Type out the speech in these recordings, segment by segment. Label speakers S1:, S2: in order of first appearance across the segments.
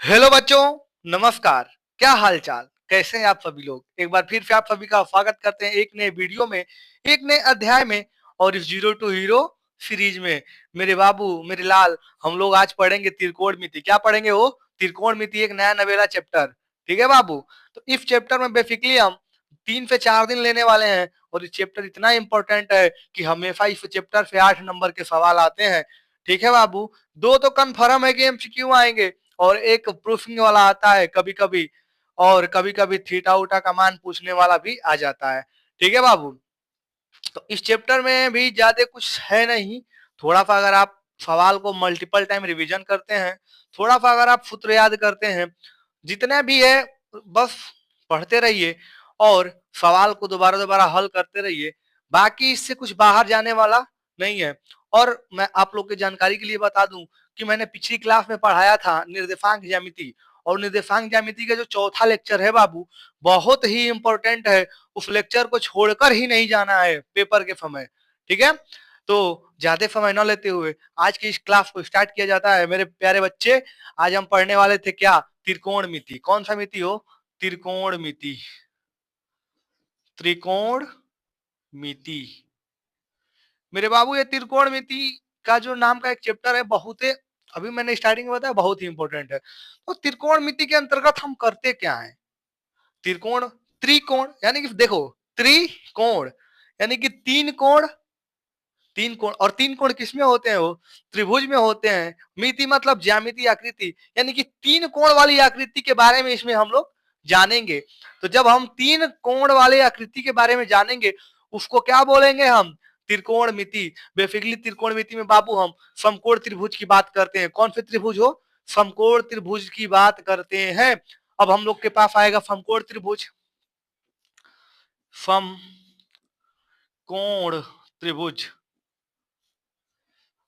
S1: Hello बच्चों, नमस्कार। क्या हाल चाल, कैसे हैं आप सभी लोग। एक बार फिर से आप सभी का स्वागत करते हैं एक नए वीडियो में, एक नए अध्याय में। और इस जीरो टू हीरो सीरीज में मेरे बाबू, मेरे लाल, हम लोग आज पढ़ेंगे त्रिकोणमिति। क्या पढ़ेंगे? वो त्रिकोणमिति, एक नया नवेला चैप्टर। ठीक है बाबू। तो इस चैप्टर में बेसिकली हम 3 से 4 दिन लेने वाले हैं। और ये चैप्टर इतना इंपॉर्टेंट है कि हमेशा इस चैप्टर से 8 नंबर के सवाल आते हैं। ठीक है बाबू। दो तो कन्फर्म है कि एमसीक्यू आएंगे, और एक प्रूफिंग वाला आता है कभी कभी, और कभी कभी थीटा उटा का मान पूछने वाला भी आ जाता है। ठीक है बाबू। तो इस चैप्टर में भी ज्यादा कुछ है नहीं। थोड़ा सा अगर आप सवाल को मल्टीपल टाइम रिवीजन करते हैं, थोड़ा सा अगर आप सूत्र याद करते हैं, जितने भी है बस पढ़ते रहिए और सवाल को दोबारा दोबारा हल करते रहिए। बाकी इससे कुछ बाहर जाने वाला नहीं है। और मैं आप लोग की जानकारी के लिए बता दूं कि मैंने पिछली क्लास में पढ़ाया था निर्देशांक ज्यामिति। और निर्देशांक ज्यामिति का जो चौथा लेक्चर है बाबू, बहुत ही इंपॉर्टेंट है। उस लेक्चर को छोड़कर ही नहीं जाना है पेपर के समय। ठीक है। तो ज्यादा समय न लेते हुए आज की इस क्लास को स्टार्ट किया जाता है मेरे प्यारे बच्चे। आज हम पढ़ने वाले थे क्या? त्रिकोणमिति। कौन सा मिति हो? त्रिकोणमिति। त्रिकोणमिति। मेरे बाबू, ये त्रिकोणमिति का जो नाम का एक चैप्टर है, बहुत ही, अभी मैंने स्टार्टिंग में बताया, बहुत ही इंपॉर्टेंट है। तो त्रिकोणमिति के अंतर्गत हम करते क्या है? त्रिकोण, त्रिकोण यानी कि देखो, त्रिकोण यानी कि तीन कोण। तीन कोण, और तीन कोण किसमें होते हैं? वो त्रिभुज में होते हैं। मिति मतलब ज्यामिति, आकृति, यानी कि तीन कोण वाली आकृति के बारे में इसमें हम लोग जानेंगे। तो जब हम तीन कोण वाले आकृति के बारे में जानेंगे, उसको क्या बोलेंगे हम? त्रिकोणमिति। बेसिकली त्रिकोणमिति में बाबू हम समकोण त्रिभुज की बात करते हैं। कौन से त्रिभुज हो? समकोण त्रिभुज की बात करते हैं। अब हम लोग के पास आएगा समकोण त्रिभुज। समकोण त्रिभुज।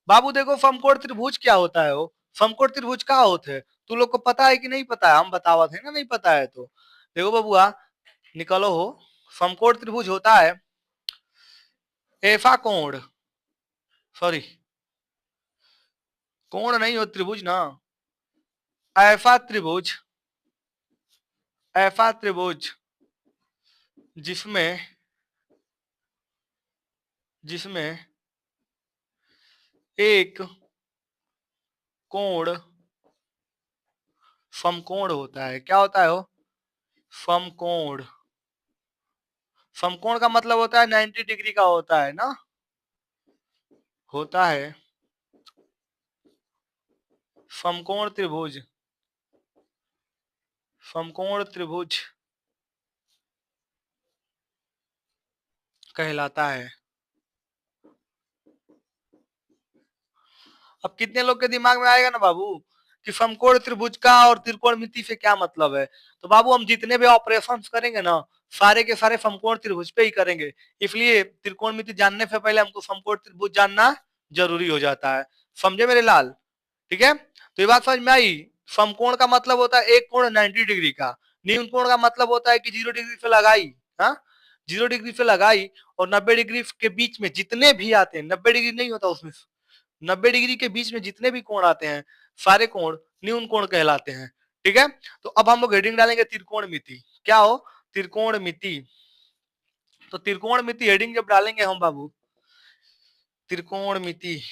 S1: बाबू देखो, समकोण त्रिभुज क्या होता है? वो समकोण त्रिभुज क्या होते हैं? तू लोग को पता है कि नहीं पता है? हम बतावत है ना, नहीं पता है तो देखो बबुआ, निकलो हो। समकोण त्रिभुज होता है ऐसा कोण, सॉरी, कोण नहीं हो, त्रिभुज ना। ऐसा त्रिभुज, ऐसा त्रिभुज जिसमें जिसमें एक कोण समकोण होता है। क्या होता है वो? समकोण। समकोण का मतलब होता है 90 डिग्री का होता है ना, होता है समकोण त्रिभुज। समकोण त्रिभुज कहलाता है। अब कितने लोग के दिमाग में आएगा ना बाबू कि समकोण त्रिभुज का और त्रिकोणमिति से क्या मतलब है। तो बाबू हम जितने भी ऑपरेशंस करेंगे ना, सारे के सारे समकोण त्रिभुज पे ही करेंगे। इसलिए त्रिकोणमिति जानने से पहले हमको समकोण त्रिभुज जानना जरूरी हो जाता है। समझे मेरे लाल? ठीक है। तो ये बात समझ में आई। समकोण का मतलब होता है एक कोण 90 डिग्री का। न्यून कोण का मतलब होता है कि 0 डिग्री से लगाई। हाँ, 0 डिग्री से लगाई और 90 डिग्री के बीच में जितने भी आते हैं, 90 डिग्री नहीं होता उसमें, 90 डिग्री के बीच में जितने भी कोण आते हैं, सारे कोण न्यून कोण कहलाते हैं। ठीक है। तो अब हम लोग हेडिंग डालेंगे त्रिकोणमिति। क्या हो? त्रिकोणमिति। तो त्रिकोणमिति हेडिंग जब डालेंगे हम बाबू, त्रिकोणमिति,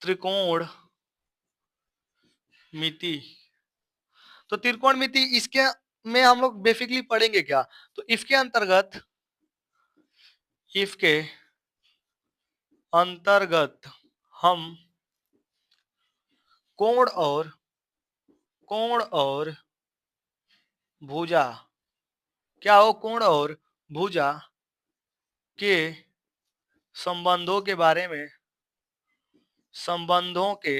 S1: त्रिकोण मिति, तो त्रिकोणमिति इसके में हम लोग बेसिकली पढ़ेंगे क्या? तो इसके अंतर्गत, इसके अंतर्गत हम कोण और भुजा, क्या हो, कोण और भुजा के संबंधों के बारे में, संबंधों के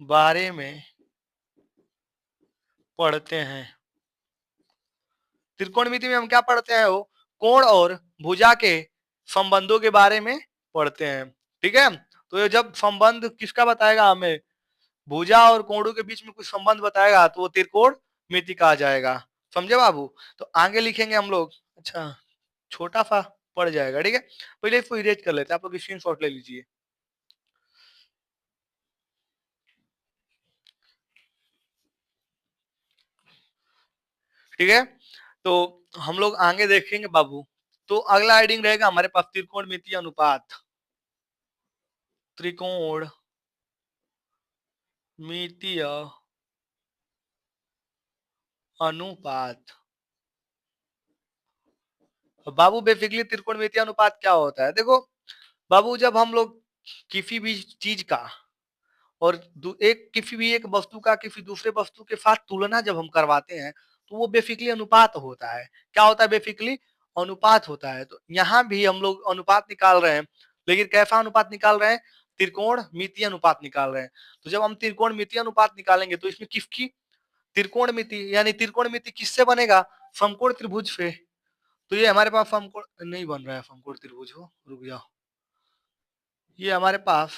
S1: बारे में पढ़ते हैं। त्रिकोणमिति में हम क्या पढ़ते हैं? वो कोण और भुजा के संबंधों के बारे में पढ़ते हैं। ठीक है। तो ये जब संबंध किसका बताएगा हमें, भुजा और कोणों के बीच में कुछ संबंध बताएगा, तो वो त्रिकोणमिति कहा जाएगा। समझे बाबू? तो आगे लिखेंगे हम लोग। अच्छा, छोटा सा पड़ जाएगा। ठीक है, पहले इसको इरेज कर लेते हैं। आप लोग स्क्रीन शॉट ले लीजिए। ठीक है, तो हम लोग आगे देखेंगे बाबू। तो अगला हेडिंग रहेगा हमारे पास त्रिकोणमितीय अनुपात। त्रिकोण मितीय अनुपात। बाबू बेसिकली त्रिकोणमितीय अनुपात क्या होता है? देखो बाबू, जब हम लोग किसी भी चीज का और एक किसी भी एक वस्तु का किसी दूसरे वस्तु के साथ तुलना जब हम करवाते हैं तो वो बेसिकली अनुपात होता है। क्या होता है? बेसिकली अनुपात होता है। तो यहाँ भी हम लोग अनुपात निकाल रहे हैं, लेकिन कैसा अनुपात निकाल रहे हैं? त्रिकोण मितीय अनुपात निकाल रहे हैं। तो जब हम त्रिकोण मितीय अनुपात निकालेंगे तो इसमें किसकी? त्रिकोण मिति, यानी त्रिकोण मिति किससे बनेगा? समकोण त्रिभुज से। तो ये हमारे पास समकोण नहीं बन रहा है, समकोण त्रिभुज हो, रुक जाओ। ये हमारे पास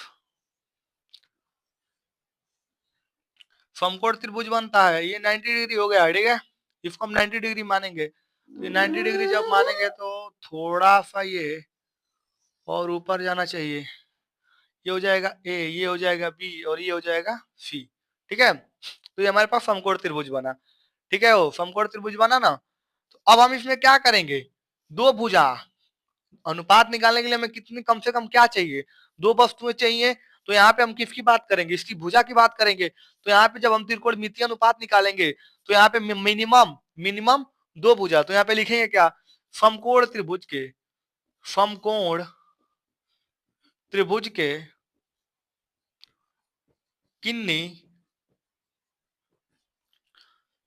S1: समकोण त्रिभुज बनता है, ये 90 डिग्री हो गया, ठीक है। इसको हम 90 डिग्री मानेंगे, तो ये 90 डिग्री जब मानेंगे तो थोड़ा सा ये और ऊपर जाना चाहिए। ये हो जाएगा ए, ये हो जाएगा बी और ये हो जाएगा सी, ठीक है। तो ये हमारे पास समकोण त्रिभुज बना, ठीक है। वो समकोण त्रिभुज बना ना। तो अब हम इसमें क्या करेंगे? दो भुजा अनुपात निकालने के लिए हमें कितनी कम से कम क्या चाहिए? दो वस्तुएं चाहिए। तो यहाँ पे हम किसकी बात करेंगे? इसकी भुजा की बात करेंगे। तो यहाँ पे जब हम त्रिकोणमितीय अनुपात निकालेंगे तो यहाँ पे मिनिमम मिनिमम दो भुजा। तो यहाँ पे लिखेंगे क्या? समकोण त्रिभुज के, समकोण त्रिभुज के किन्नी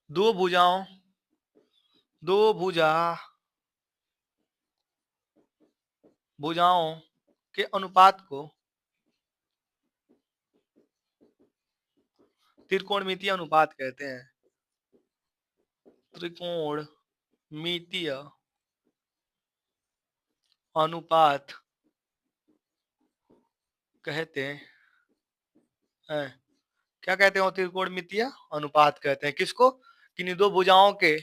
S1: दो भुजाओं, दो भुजा भुजाओं के अनुपात को त्रिकोणमितीय अनुपात कहते हैं। त्रिकोणमितीय अनुपात कहते हैं। क्या कहते हैं? त्रिकोणमितीय अनुपात कहते हैं किसको? किन्हीं दो भुजाओं के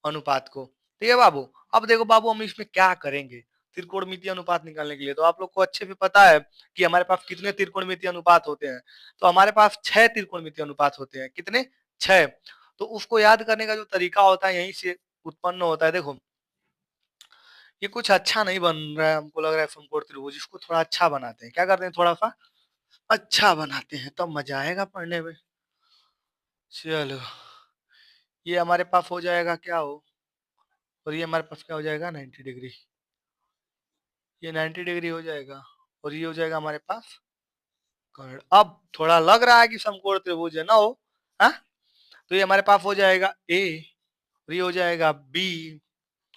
S1: अनुपात को। ठीक है बाबू। अब देखो बाबू, हम इसमें क्या करेंगे त्रिकोणमितीय अनुपात निकालने के लिए? तो आप लोग को अच्छे से पता है कि हमारे पास कितने त्रिकोणमितीय अनुपात होते हैं। तो हमारे पास 6 त्रिकोणमितीय अनुपात होते हैं। कितने? 6। तो उसको याद करने का जो तरीका होता है यहीं से उत्पन्न होता है। देखो ये कुछ अच्छा नहीं बन रहा है, हमको लग रहा है समकोण त्रिभुज। इसको थोड़ा अच्छा बनाते हैं। क्या करते हैं? थोड़ा सा अच्छा बनाते हैं, तब मजा आएगा पढ़ने में। चलो, ये हमारे पास हो जाएगा क्या हो, और ये हमारे पास क्या हो जाएगा? 90 डिग्री। ये 90 डिग्री हो जाएगा और ये हो जाएगा हमारे पास कर्ण। अब थोड़ा लग रहा है कि समकोण त्रिभुज है ना हो, हाँ? तो ये हमारे पास हो जाएगा ए और ये हो जाएगा बी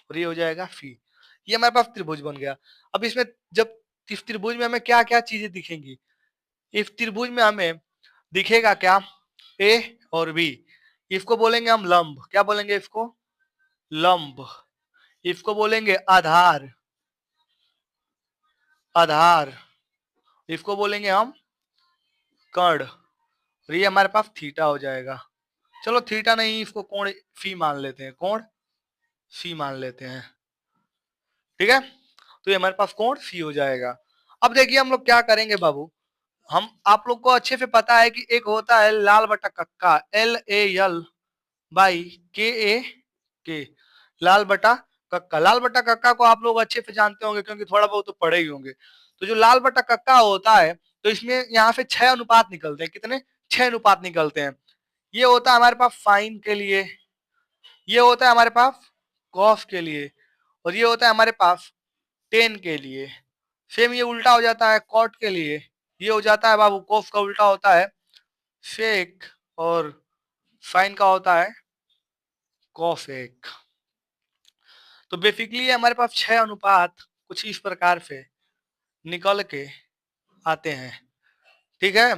S1: और ये हो जाएगा सी। ये हमारे पास त्रिभुज बन गया। अब इसमें जब इस त्रिभुज में हमें क्या क्या चीजें दिखेंगी? इस त्रिभुज में हमें दिखेगा क्या? ए और बी। इसको बोलेंगे हम लंब। क्या बोलेंगे इसको? लंब। इसको बोलेंगे आधार। आधार। इसको बोलेंगे हम कर्ण। और ये हमारे पास थीटा हो जाएगा। चलो थीटा नहीं, इसको कोण फी मान लेते हैं, कोण फी मान लेते हैं, ठीक है। तो ये हमारे पास कोण फी हो जाएगा। अब देखिए हम लोग क्या करेंगे बाबू। हम आप लोग को अच्छे से पता है कि एक होता है लाल बटा कक्का, LAL बाई के, लाल बटा कक्का। लाल बटा कक्का को आप लोग अच्छे से जानते होंगे क्योंकि थोड़ा बहुत तो पढ़े ही होंगे। तो जो लाल बटा कक्का होता है, तो इसमें यहाँ से 6 अनुपात निकलते हैं। कितने? 6 अनुपात निकलते हैं। ये होता है हमारे पास साइन के लिए, ये होता है हमारे पास कॉस के लिए, और ये होता है हमारे पास टेन के लिए। सेम ये उल्टा हो जाता है कॉट के लिए। ये हो जाता है बाबू, कॉस का उल्टा होता है सेक, और साइन का होता है कॉसेक। तो बेसिकली हमारे पास 6 अनुपात कुछ इस प्रकार से निकल के आते हैं, ठीक है।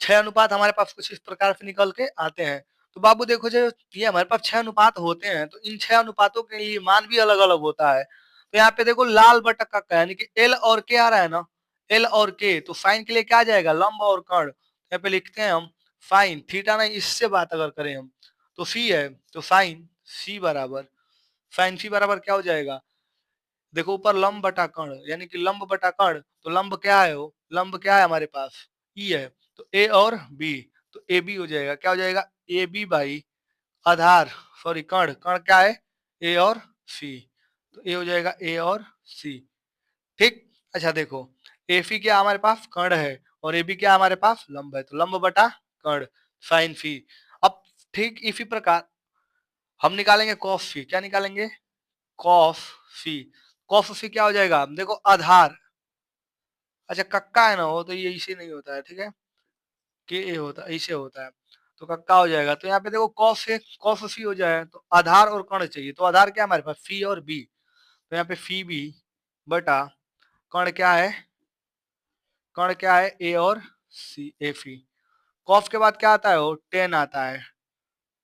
S1: 6 अनुपात हमारे पास कुछ इस प्रकार से निकल के आते हैं। तो बाबू देखो, जो ये हमारे पास 6 अनुपात होते हैं, तो इन 6 अनुपातों के लिए मान भी अलग अलग होता है। तो यहाँ पे देखो लाल बटा कक्का, यानी कि एल और के आ रहा है ना, एल और के। तो साइन के लिए क्या आ जाएगा? लंब और कर्ण। यहाँ पे लिखते हैं हम साइन थीटा, नहीं इससे बात अगर करें हम तो सी है, तो साइन सी बराबर, साइन सी बराबर क्या हो जाएगा? देखो ऊपर लंब बटा कर्ण, यानी कि लंब बटा कर्ण। तो लंब क्या है? वो लंब क्या है हमारे पास? ई है। तो ए और बी, तो ए बी हो जाएगा। क्या हो जाएगा? ए बी बाई आधार सॉरी कर्ण, कर्ण क्या है, ए और सी, तो ए हो जाएगा ए और सी। ठीक, अच्छा देखो एफी क्या हमारे पास कर्ण है और ए बी क्या हमारे पास लंब है, तो लंब बटा कर्ण साइन फी। अब ठीक इसी प्रकार हम निकालेंगे कॉस फी, क्या निकालेंगे, कॉस फी। कॉस फी क्या हो जाएगा, देखो आधार, अच्छा कक्का है ना वो, तो ये इसे नहीं होता है, ठीक है, के ए होता है, इसे होता है, तो कक्का हो जाएगा। तो यहाँ पे देखो कॉस से कॉस फी हो जाए, तो आधार और कर्ण चाहिए, तो आधार क्या हमारे पास फी और बी, तो यहाँ पे फी बी बटा कर्ण क्या है, कर्ण क्या है ए और सी, ए फी। कॉस के बाद क्या आता है, वो टेन आता है,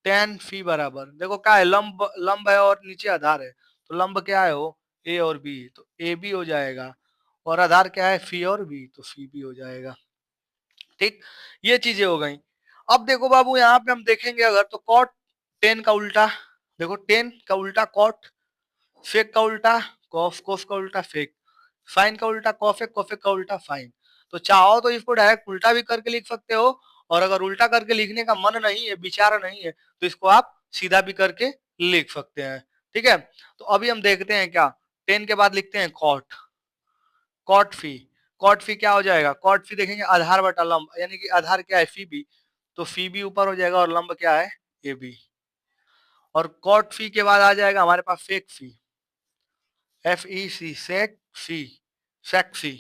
S1: टेन फी बराबर देखो क्या है, लंब लंब है और नीचे आधार है, तो लंब क्या है वो ए और बी, तो ए बी हो जाएगा, और आधार क्या है फी और बी, तो फी बी हो जाएगा। ठीक, ये चीजें हो गई। अब देखो बाबू यहाँ पे हम देखेंगे अगर, तो कॉट टेन का उल्टा, देखो टेन का उल्टा कॉट, फेक का उल्टा कॉस, कॉस का उल्टा फेक, साइन का उल्टा कॉफेक, कॉफेक का उल्टा फाइन। तो चाहो तो इसको डायरेक्ट उल्टा भी करके लिख सकते हो, और अगर उल्टा करके लिखने का मन नहीं है, विचार नहीं है, तो इसको आप सीधा भी करके लिख सकते हैं। ठीक है, तो अभी हम देखते हैं क्या, टेन के बाद लिखते हैं कॉट, कॉट फी, कॉट फी क्या हो जाएगा, कॉट फी देखेंगे आधार बटा लंब, यानी कि आधार क्या है फी बी, तो फी बी ऊपर हो जाएगा और लंब क्या है ए बी, और कॉट फी के बाद आ जाएगा हमारे पास फेक फी, एफ ई सी, सेक फी, सेक फी।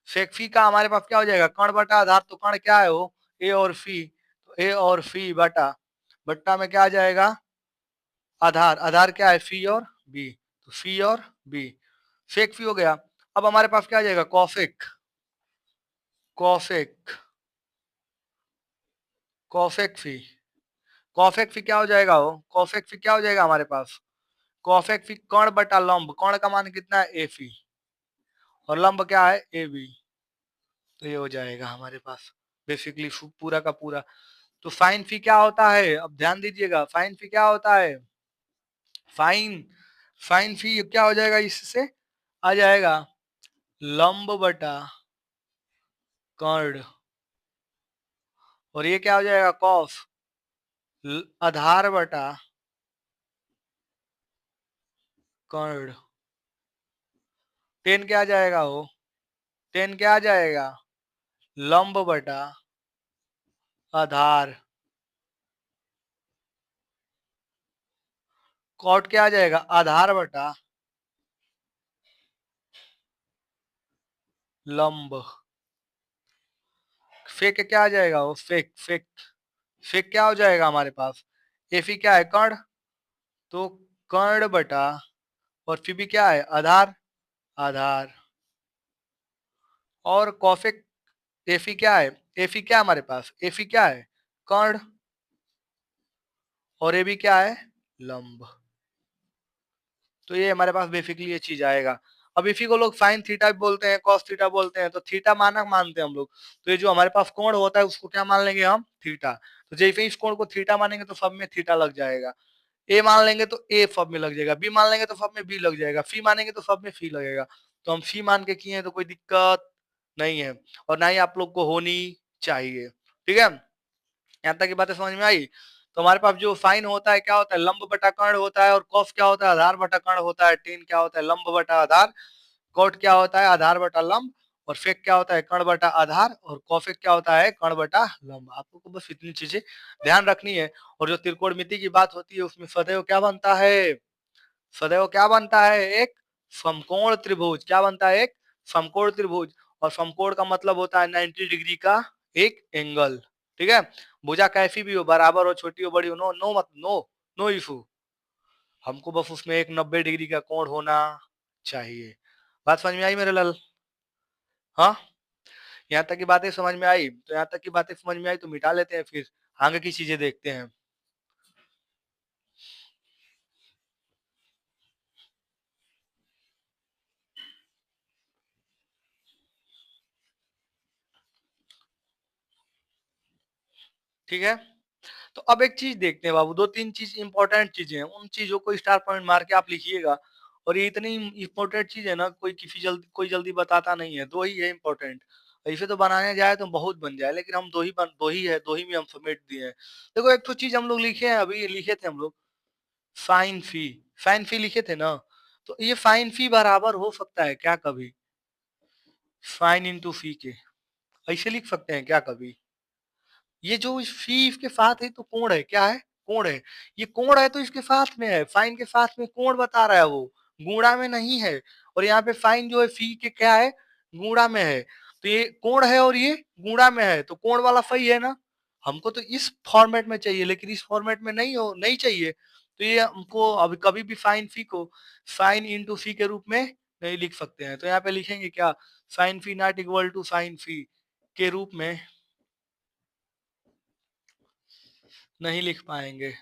S1: सेक फी का हमारे पास क्या हो जाएगा, कर्ण बटा आधार, तो कर्ण क्या है वो ए और फी, तो ए और फी बटा बट्टा में क्या आ जाएगा आधार, आधार क्या है फी और बी, तो फी और बी, फेक फी हो गया। अब हमारे पास क्या आ जाएगा कॉफेक, कॉफेक, कॉफेक फी, कॉफेक फी क्या हो जाएगा वो, कॉफेक फी क्या हो जाएगा हमारे पास, कॉफेक फी कर्ण बटा लंब, कर्ण का मान कितना है ए फी, और लंब क्या है ए बी, तो ये हो जाएगा हमारे पास बेसिकली पूरा का पूरा। तो फाइन फी क्या होता है, अब ध्यान दीजिएगा फाइन फी क्या होता है, फाइन, फाइन फी क्या हो जाएगा, इससे आ जाएगा लंब बटा कर्ण, और ये क्या हो जाएगा कॉस, आधार बटा कर्ण, टेन क्या आ जाएगा वो, टेन क्या आ जाएगा लंब बटा आधार, कॉट क्या आ जाएगा आधार बटा लंब, फेक क्या आ जाएगा वो फेक, फेक, फेक क्या हो जाएगा हमारे पास, एफी क्या है कर्ण, तो कर्ण बटा और फी भी क्या है आधार, आधार, और कॉफिक एफी क्या है, एफी क्या है हमारे पास, एफी क्या है कर्ण, और ए भी क्या है लंब, तो ये हमारे पास बेसिकली ये चीज आएगा। अब इसी को लोग साइन थीटा भी बोलते हैं, कॉस थीटा बोलते हैं, तो थीटा मानक मानते हैं हम लोग, तो ये जो हमारे पास कोण होता है उसको क्या मान लेंगे हम थीटा, तो जैसे ही इस कोण को थीटा मानेंगे तो सब में थीटा लग जाएगा, ए मान लेंगे तो ए सब में लग जाएगा, बी मान लेंगे तो सब में बी लग जाएगा, सी मानेंगे तो सब में सी लगेगा, तो हम सी मान के किए हैं तो कोई दिक्कत नहीं है, और ना ही आप लोग को होनी चाहिए। ठीक है, यहाँ तक की बातें समझ में आई। तो हमारे पास जो साइन होता है क्या होता है लंब बटा कर्ण होता है, और कॉस क्या होता है आधार बटा कर्ण होता है, टेन क्या होता है लंब बटा आधार, कॉट क्या होता है आधार बटा लंब, और फेक क्या होता है कर्ण बटा आधार, और कॉफेक क्या होता है कर्ण बटा लंब। आपको को बस इतनी चीजें ध्यान रखनी है। और जो त्रिकोणमिति की बात होती है उसमें सदैव क्या बनता है, सदैव क्या बनता है एक समकोण त्रिभुज, क्या बनता है एक समकोण त्रिभुज, और समकोण का मतलब होता है 90 डिग्री का एक एंगल। ठीक है, भुजा कैसी भी हो, बराबर हो छोटी हो बड़ी हो, नो नो मत नो नो इशू, हमको बस उसमें एक 90 डिग्री का कोण होना चाहिए। बात समझ में आई मेरे लाल, हाँ, यहाँ तक की बातें समझ में आई, तो यहाँ तक की बातें समझ में आई तो मिटा लेते हैं, फिर आगे की चीजें देखते हैं। ठीक है, तो अब एक चीज देखते हैं बाबू, दो तीन चीज इंपॉर्टेंट चीजें हैं, उन चीजों को स्टार पॉइंट मार के आप लिखिएगा, और ये इतनी इंपॉर्टेंट चीज है ना, कोई जल्दी बताता नहीं है, दो ही है इंपॉर्टेंट, ऐसे तो बनाने जाए तो बहुत बन जाए, लेकिन हम दो ही है, दो ही में हम समेट दिए हैं। देखो एक तो चीज हम लोग लिखे हैं, अभी लिखे थे हम लोग, फाइन फी लिखे थे ना, तो ये फाइन फी बराबर हो सकता है क्या कभी फाइन इंटू फी के, ऐसे लिख सकते हैं क्या कभी? ये जो इस फी इसके साथ है तो कोण है, क्या है? कोण है। ये कोण है तो इसके साथ में है, फाइन के साथ में कोण बता रहा है वो, गुणा में नहीं है। और यहाँ पे फाइन जो है फी के क्या है, गुणा में है। तो ये कोण है और ये गुणा में है, तो कोण वाला सही है ना। हमको तो इस फॉर्मेट में चाहिए, लेकिन इस फॉर्मेट में नहीं चाहिए। तो ये हमको अभी कभी भी फाइन फी को साइन इंटू फी के रूप में नहीं लिख सकते हैं। तो यहाँ पे लिखेंगे क्या, sine phi not equal to sine phi के रूप में नहीं लिख पाएंगे।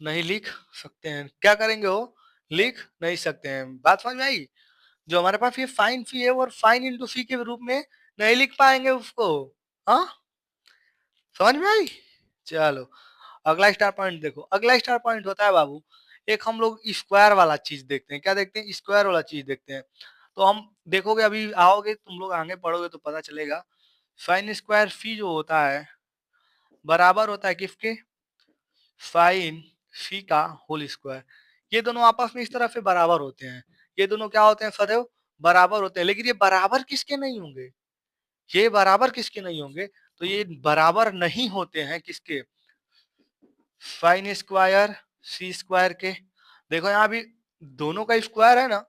S1: नहीं लिख सकते हैं, क्या करेंगे वो, लिख नहीं सकते हैं। बात समझ में आई? जो हमारे पास ये फाइन फी है और फाइन इंटू फी के रूप में नहीं लिख पाएंगे उसको। हाँ, समझ में आई? चलो अगला स्टार पॉइंट देखो। अगला स्टार पॉइंट होता है बाबू, एक हम लोग स्क्वायर वाला चीज देखते हैं। क्या देखते हैं? स्क्वायर वाला चीज देखते हैं। तो हम देखोगे, अभी आओगे तुम लोग आगे पढ़ोगे तो पता चलेगा। साइन स्क्वायर फी जो होता है बराबर होता है किसके, साइन फी का होल स्क्वायर। ये दोनों आपस में इस तरह से बराबर होते हैं। ये दोनों क्या होते हैं, सदैव बराबर होते हैं। लेकिन ये बराबर किसके नहीं होंगे, ये बराबर किसके नहीं होंगे, तो ये बराबर नहीं होते हैं किसके, साइन स्क्वायर सी स्क्वायर के। देखो यहाँ भी दोनों का स्क्वायर है ना,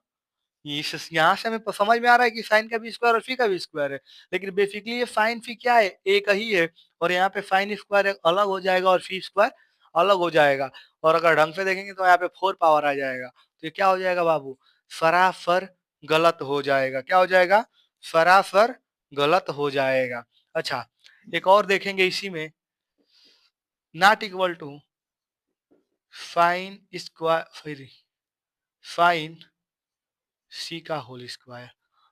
S1: यहाँ से हमें समझ में आ रहा है कि साइन का भी स्क्वायर और फी का भी स्क्वायर है। लेकिन बेसिकली ये साइन फी क्या है, एक ही है। और यहाँ पे साइन स्क्वायर अलग हो जाएगा और फी स्क्वायर अलग हो जाएगा। और अगर ढंग से देखेंगे तो यहाँ पे 4 पावर आ जाएगा। तो ये क्या हो जाएगा बाबू, सरासर गलत हो जाएगा। क्या हो जाएगा, सरासर गलत हो जाएगा। अच्छा, एक और देखेंगे इसी में, not equal to sine square sine C का होल स्क्वायर।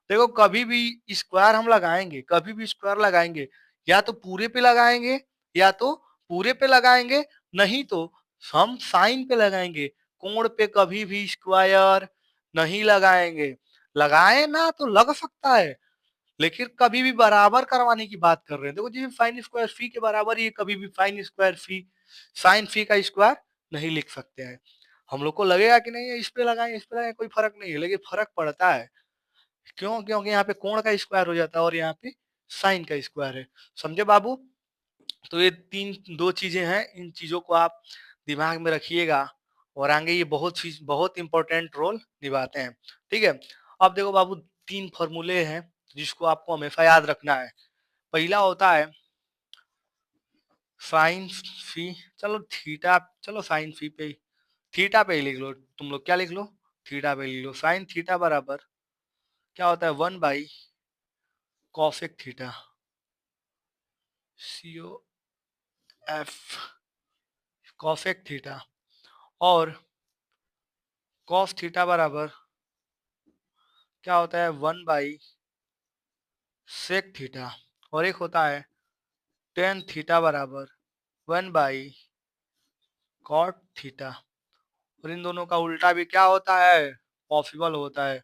S1: देखो कभी भी स्क्वायर हम लगाएंगे, कभी भी स्क्वायर लगाएंगे, या तो पूरे पे लगाएंगे या तो पूरे पे लगाएंगे, नहीं तो हम साइन पे लगाएंगे। कोण पे कभी भी स्क्वायर नहीं लगाएंगे। लगाए ना तो लग सकता है, लेकिन कभी भी बराबर करवाने की बात कर रहे हैं। देखो जी साइन स्क्वायर फी के बराबर ही, कभी भी साइन स्क्वायर फी साइन फी का स्क्वायर नहीं लिख सकते हैं। हम लोग को लगेगा कि नहीं इस पे लगाएं इस पे लगाएं कोई फर्क नहीं है, लेकिन फर्क पड़ता है। क्यों? क्योंकि यहाँ पे कोण का स्क्वायर हो जाता है और यहाँ पे साइन का स्क्वायर है। समझे बाबू? तो ये दो चीजें हैं, इन चीजों को आप दिमाग में रखिएगा और आगे ये बहुत इंपॉर्टेंट रोल निभाते हैं। ठीक है, अब देखो बाबू, 3 फॉर्मूले हैं जिसको आपको हमेशा याद रखना है। पहला होता है साइन फी, चलो थीटा, चलो साइन फी पे थीटा पे ही लिख लो तुम लोग। क्या लिख लो? थीटा पे लिख लो। साइन थीटा बराबर क्या होता है, 1 by cosec theta, CO F cosec theta. और कॉस थीटा बराबर क्या होता है, 1 बाई सेक थीटा। और एक होता है टेन थीटा बराबर 1 बाई कॉट थीटा। और इन दोनों का उल्टा भी क्या होता है, पॉसिबल होता है।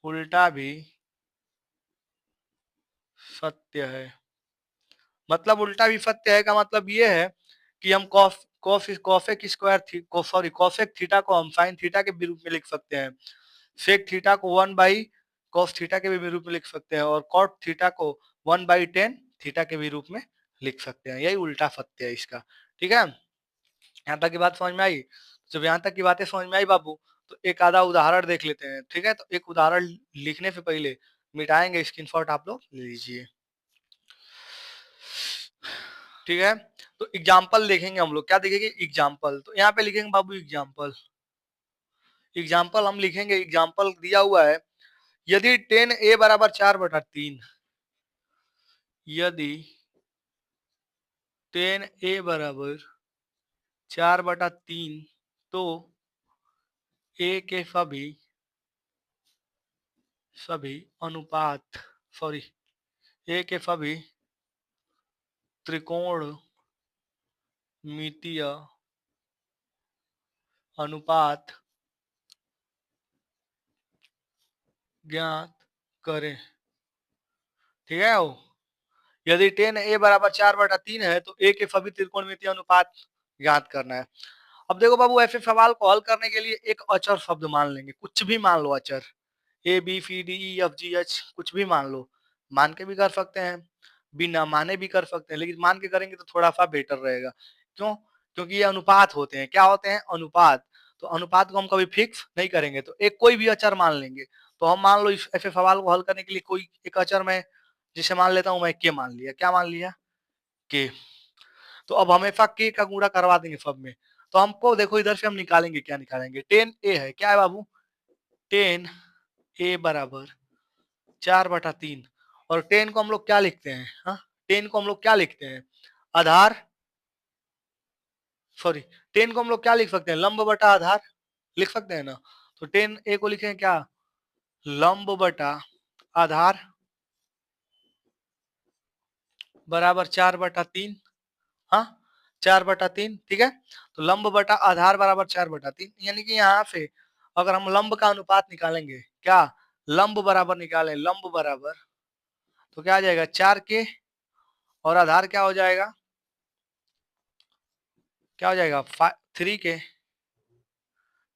S1: उल्टा भी सत्य है। मतलब उल्टा भी सत्य है का मतलब ये है कि हम कॉसेक स्क्वायर कॉसेक थीटा को हम साइन थीटा के रूप में लिख सकते हैं। सेक थीटा को 1 बाई कॉस थीटा के भी रूप में लिख सकते हैं। और कॉट थीटा को 1 बाई टेन थीटा के भी रूप में लिख सकते हैं। यही उल्टा सत्य है इसका। ठीक है, यहाँ तक की बात समझ में आई? जब यहाँ तक की बातें समझ में आई बाबू, तो एक आधा उदाहरण देख लेते हैं। ठीक है, तो एक उदाहरण लिखने से पहले मिटाएंगे, स्क्रीनशॉट आप लोग ले लीजिए। ठीक है, तो एग्जाम्पल देखेंगे हम लोग। क्या देखेंगे? एग्जाम्पल। तो यहाँ पे लिखेंगे बाबू एग्जाम्पल। एग्जाम्पल हम लिखेंगे, एग्जाम्पल दिया हुआ है, यदि 10a बराबर 4/3, यदि 10a बराबर 4/3, तो a के सभी अनुपात, सॉरी, a के सभी त्रिकोण मितीय अनुपात ज्ञात करें। ठीक है वो, यदि tan a बराबर 4/3 है तो a के सभी त्रिकोणमितीय अनुपात ज्ञात करना है। अब देखो बाबू, ऐसे सवाल को हल करने के लिए एक अचर शब्द मान लेंगे, कुछ भी मान लो अचर, A B C D E F G H, कुछ भी मान लो। मान के भी कर सकते हैं, बिना माने भी कर सकते हैं, लेकिन मान के करेंगे तो थोड़ा सा बेटर रहेगा। क्यों? क्योंकि ये अनुपात होते हैं। क्या होते हैं? अनुपात। तो अनुपात को हम कभी फिक्स नहीं करेंगे, तो एक कोई भी अचर मान लेंगे। तो हम मान लो इस ऐसे सवाल को हल करने के लिए कोई एक अचर में जिसे मान लेता हूं मैं, के मान लिया। क्या मान लिया? के। तो अब हमेशा के का गुणा करवा देंगे सब में। तो हमको देखो इधर से हम निकालेंगे, क्या निकालेंगे? tan a है, क्या है बाबू? tan a बराबर 4/3। और tan को हम लोग क्या लिखते हैं? हाँ, tan को हम लोग क्या लिखते हैं? आधार, सॉरी, tan को हम लोग क्या लिख सकते हैं? लंब बटा आधार लिख सकते हैं ना। तो tan a को लिखें क्या? लंब बटा आधार बराबर 4/3। हाँ, 4/3, ठीक है। तो लंब बटा आधार बराबर 4/3, यानी कि यहाँ से अगर हम लंब का अनुपात निकालेंगे, क्या लंब बराबर निकालें, लंब बराबर, तो क्या आ जाएगा? 4 के, और आधार क्या हो जाएगा? क्या हो जाएगा? 3 के।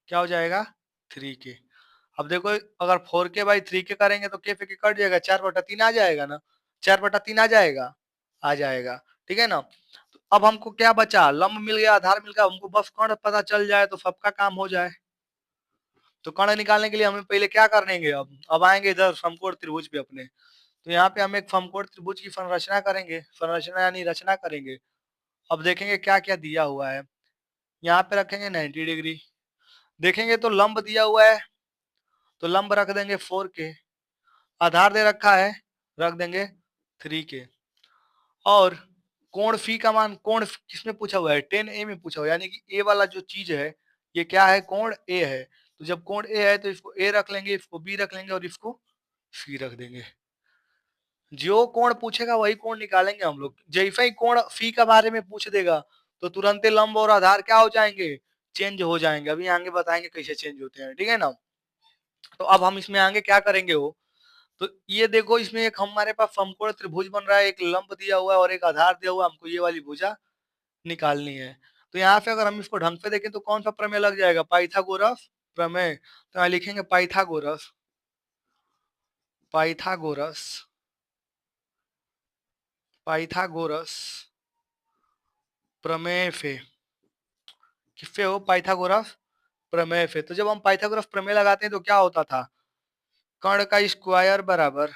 S1: क्या हो जाएगा? 3 के। अब देखो, अगर 4 के/3 के करेंगे तो के पे के कट जाएगा, 4/3 आ जाएगा ना। 4/3 आ जाएगा, आ जाएगा, ठीक है ना। तो अब हमको क्या बचा? लंब मिल गया, आधार मिल गया, हमको बस कर्ण पता चल जाए तो सबका काम हो जाए। तो कर्ण निकालने के लिए हमें पहले क्या करेंगे? अब आएंगे इधर समकोण त्रिभुज पे अपने। तो यहाँ पे हम एक समकोण त्रिभुज की संरचना करेंगे, संरचना यानी रचना करेंगे। अब देखेंगे क्या क्या दिया हुआ है। यहाँ पे रखेंगे 90 डिग्री। देखेंगे तो लंब दिया हुआ है, तो लंब रख देंगे 4 के। आधार दे रखा है, रख देंगे 3 के। और कोण फी का मान, कोण किसमें पूछा हुआ है? tan a में पूछा हुआ है, यानी कि a वाला जो चीज है ये क्या है? कोण a है। तो जब कोण a है तो इसको a रख लेंगे, इसको b रख लेंगे और इसको c रख देंगे। जो कोण पूछेगा वही कोण निकालेंगे हम लोग। जैसे ही कोण फी का बारे में पूछ देगा तो तुरंत लंब और आधार क्या हो जाएंगे? चेंज हो जाएंगे। अभी आगे बताएंगे कैसे चेंज होते हैं, ठीक है ना। तो अब हम इसमें आगे क्या करेंगे वो, तो ये देखो, इसमें एक हमारे पास समकोण त्रिभुज बन रहा है, एक लंब दिया हुआ है और एक आधार दिया हुआ है, हमको ये वाली भुजा निकालनी है। तो यहाँ से अगर हम इसको ढंग से देखें तो कौन सा प्रमेय लग जाएगा? पाइथागोरस प्रमेय। तो यहाँ लिखेंगे पाइथागोरस, पाइथागोरस, पाइथागोरस प्रमेय से। किससे हो? पाइथागोरस प्रमेय से। तो जब हम पाइथागोरस प्रमेय लगाते हैं तो क्या होता था? कर्ण का स्क्वायर बराबर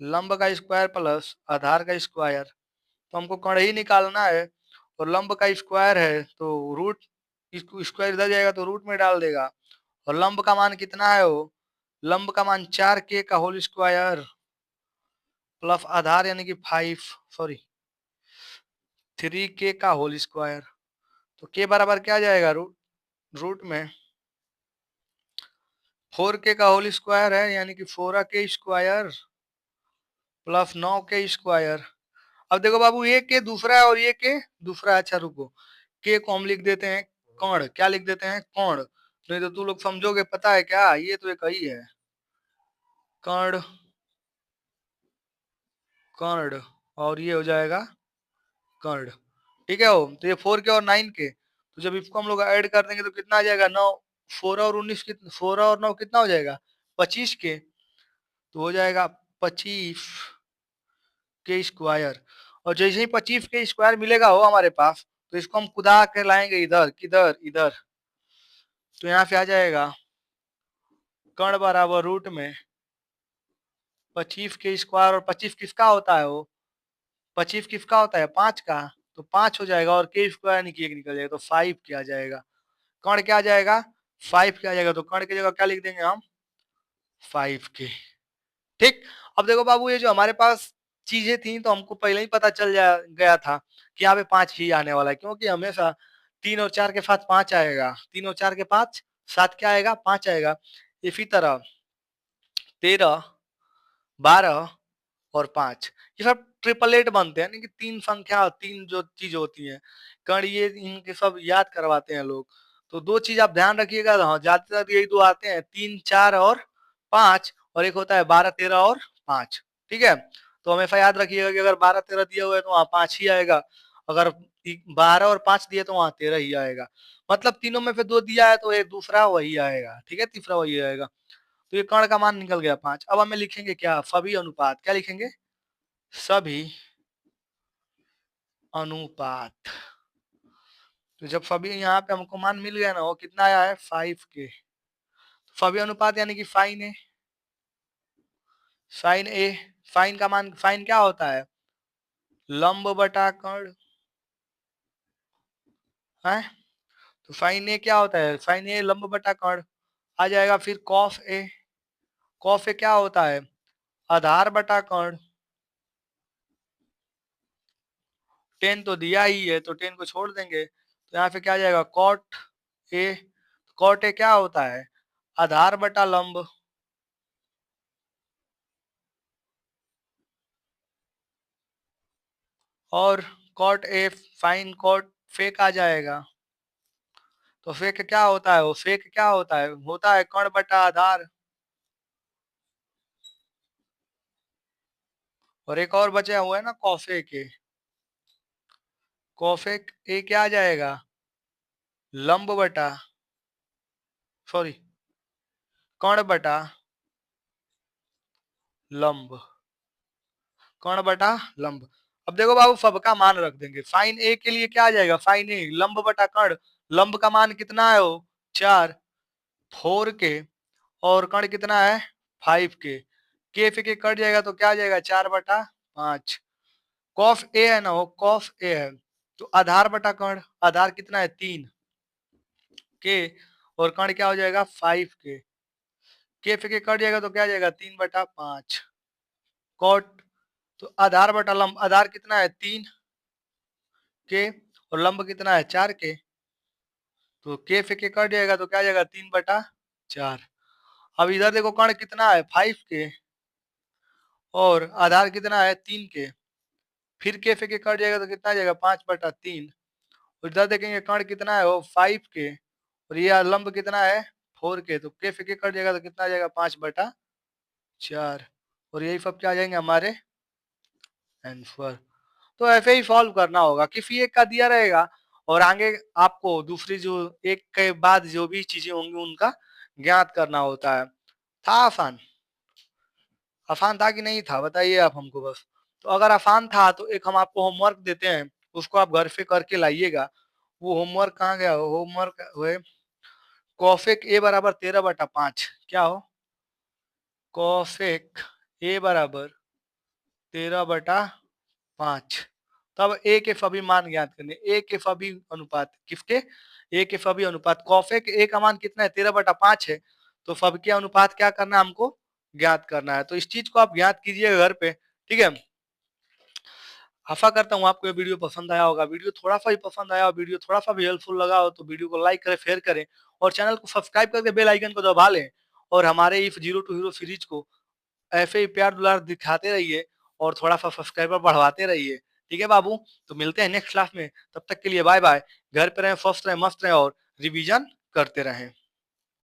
S1: लंब का स्क्वायर प्लस आधार का स्क्वायर। तो हमको कर्ण ही निकालना है, और लंब का स्क्वायर है तो रूट, स्क्वायर इधर जाएगा तो रूट में डाल देगा। और लंब का मान कितना है? वो लंब का मान 4 के का होल स्क्वायर प्लस आधार यानी कि 5, सॉरी 3 के का होल स्क्वायर। तो के बराबर क्या जाएगा? रूट में 4 के का होल स्क्वायर है, यानी कि 4 के स्क्वायर प्लस 9 के स्क्वायर। अब देखो बाबू, ये के दूसरा है और ये के दूसरा है। अच्छा रुको, के को हम लिख देते हैं कर्ण। क्या लिख देते हैं? कर्ण। नहीं तो तू लोग समझोगे, पता है क्या, ये तो एक ही है, कर्ण, कर्ण, और ये हो जाएगा कर्ण, ठीक है। वो तो ये 4 के और 9 के, तो जब इसको हम लोग ऐड कर देंगे तो कितना आ जाएगा? 9, 4 और 19 कितना, 4 और 9 कितना हो जाएगा? 25 के। तो हो जाएगा 25 के स्क्वायर। और जैसे ही 25 के स्क्वायर मिलेगा हो हमारे पास, तो इसको हम कुदा के लाएंगे इधर, किधर? इधर। तो यहाँ से आ जाएगा कर्ण बराबर रूट में 25 के स्क्वायर। और 25 किसका होता है? वो 25 किसका होता है? 5 का। तो 5 हो जाएगा, और के स्क्वायर यानी कि 1 निकल जाएगा, तो 5 के आ जाएगा। कर्ण क्या आ जाएगा? 5 के आ जाएगा। तो कर्ण की जगह क्या लिख देंगे हम? 5 के, ठीक। अब देखो बाबू, ये जो हमारे पास चीजें थी तो हमको पहले ही पता चल गया था कि यहाँ पे 5 ही आने वाला है, क्योंकि हमेशा 3 और 4 के साथ 5 आएगा, 3 और 4 के 5 साथ क्या आएगा? 5 आएगा। इसी तरह 13, 12 और 5, ये सब ट्रिपलेट बनते हैं, यानी कि 3 संख्या, 3 जो चीज होती है कर्ण, ये इनके सब याद करवाते हैं लोग। तो 2 चीज आप ध्यान रखिएगा, हाँ, ज्यादातर यही 2 आते हैं, 3, 4 और 5, और एक होता है 12, 13 और 5, ठीक है। तो हमेशा याद रखिएगा कि अगर 12-13 दिया हुआ है तो वहाँ 5 ही आएगा, अगर 12 और 5 दिए तो वहाँ 13 ही आएगा। मतलब तीनों में से 2 दिया है तो एक दूसरा वही आएगा, ठीक है, तीसरा वही आएगा। तो ये कर्ण का मान निकल गया 5। अब हमें लिखेंगे क्या, सभी अनुपात, क्या लिखेंगे, सभी अनुपात। तो जब सभी यहाँ पे हमको मान मिल गया ना, वो कितना आया है 5 के, सभी अनुपात यानी कि फाइन ए, साइन ए, फाइन का मान, फाइन क्या होता है, लंब बटा कर्ण है। तो फाइन ए क्या होता है, फाइन ए लंब बटा कर्ण आ जाएगा। फिर कॉस ए, कॉस ए क्या होता है, आधार बटा कर्ण। टेन तो दिया ही है तो टेन को छोड़ देंगे, तो यहाँ पे क्या आ जाएगा कॉट ए, कॉट ए क्या होता है, आधार बटा लंब। और कॉट ए फाइन कॉट फेक आ जाएगा। तो फेक क्या होता है, वो फेक क्या होता है कर्ण बटा आधार। और एक और बचे हुए है ना कॉफे के, कॉफेक ए क्या आ जाएगा, लंब बटा, सॉरी, कर्ण बटा लंब, कर्ण बटा लंब। अब देखो बाबू सबका मान रख देंगे, फाइन ए के लिए क्या आ जाएगा, फाइन ए लंब बटा कर्ण, लंब का मान कितना है वो 4, 4 के, और कर्ण कितना है 5 के फे के कट जाएगा तो क्या आ जाएगा 4/5। कॉफ ए है ना, वो कॉफ ए है, तो आधार बटा कर्ण, आधार कितना है 3 के, और कर्ण क्या हो जाएगा 5 के फे के कट जाएगा तो क्या आ जाएगा 3/5 कॉट। तो आधार बटा लंब, आधार कितना है 3 के, और लंब कितना है 4 के, तो के फे के कट जाएगा तो क्या आ जाएगा 3/4। अब इधर देखो कर्ण कितना है 5 के, और आधार कितना है 3 के, फिर के फे के कट जाएगा तो कितना आ जाएगा 5/3। और इधर देखेंगे कर्ण कितना है वो 5 के, और ये लंब कितना है 4 के, तो के फे के कट जाएगा तो कितना आ जाएगा 5/4। और यही सब क्या आ जाएंगे हमारे आंसर। तो ऐसे ही सॉल्व करना होगा, किसी एक का दिया रहेगा और आगे आपको दूसरी जो एक के बाद जो भी चीजें होंगी उनका ज्ञात करना होता है। था आसान, आसान था कि नहीं था बताइए आप हमको बस। तो अगर आसान था तो एक हम आपको होमवर्क देते हैं, उसको आप घर पे करके लाइएगा। वो होमवर्क कहाँ गया, होमवर्क है कॉसेक ए बराबर 13/5, क्या हो कॉसेक ए बराबर 13/5। तब ए के सभी मान ज्ञात करने, ए के सभी अनुपात किसके, ए के सभी अनुपात, कॉसेक ए का मान कितना है 13/5 है, तो सब के अनुपात क्या करना है हमको ज्ञात करना है। तो इस चीज को आप ज्ञात कीजिएगा घर पे, ठीक है। आशा करता हूँ आपको ये वीडियो पसंद आया होगा। वीडियो थोड़ा सा ही पसंद आया और वीडियो थोड़ा सा भी हेल्पफुल लगा हो तो वीडियो को लाइक करें, शेयर करें, और चैनल को सब्सक्राइब करके बेल आइकन को दबा लें। और हमारे इस जीरो टू हीरो सीरीज को ऐसे ही प्यार दुलार दिखाते रहिए और थोड़ा सा सब्सक्राइबर बढ़वाते रहिए, ठीक है बाबू। तो मिलते हैं नेक्स्ट क्लास में, तब तक के लिए बाय बाय। घर पे रहें, स्वस्थ रहें, मस्त रहें और रिवीजन करते रहें।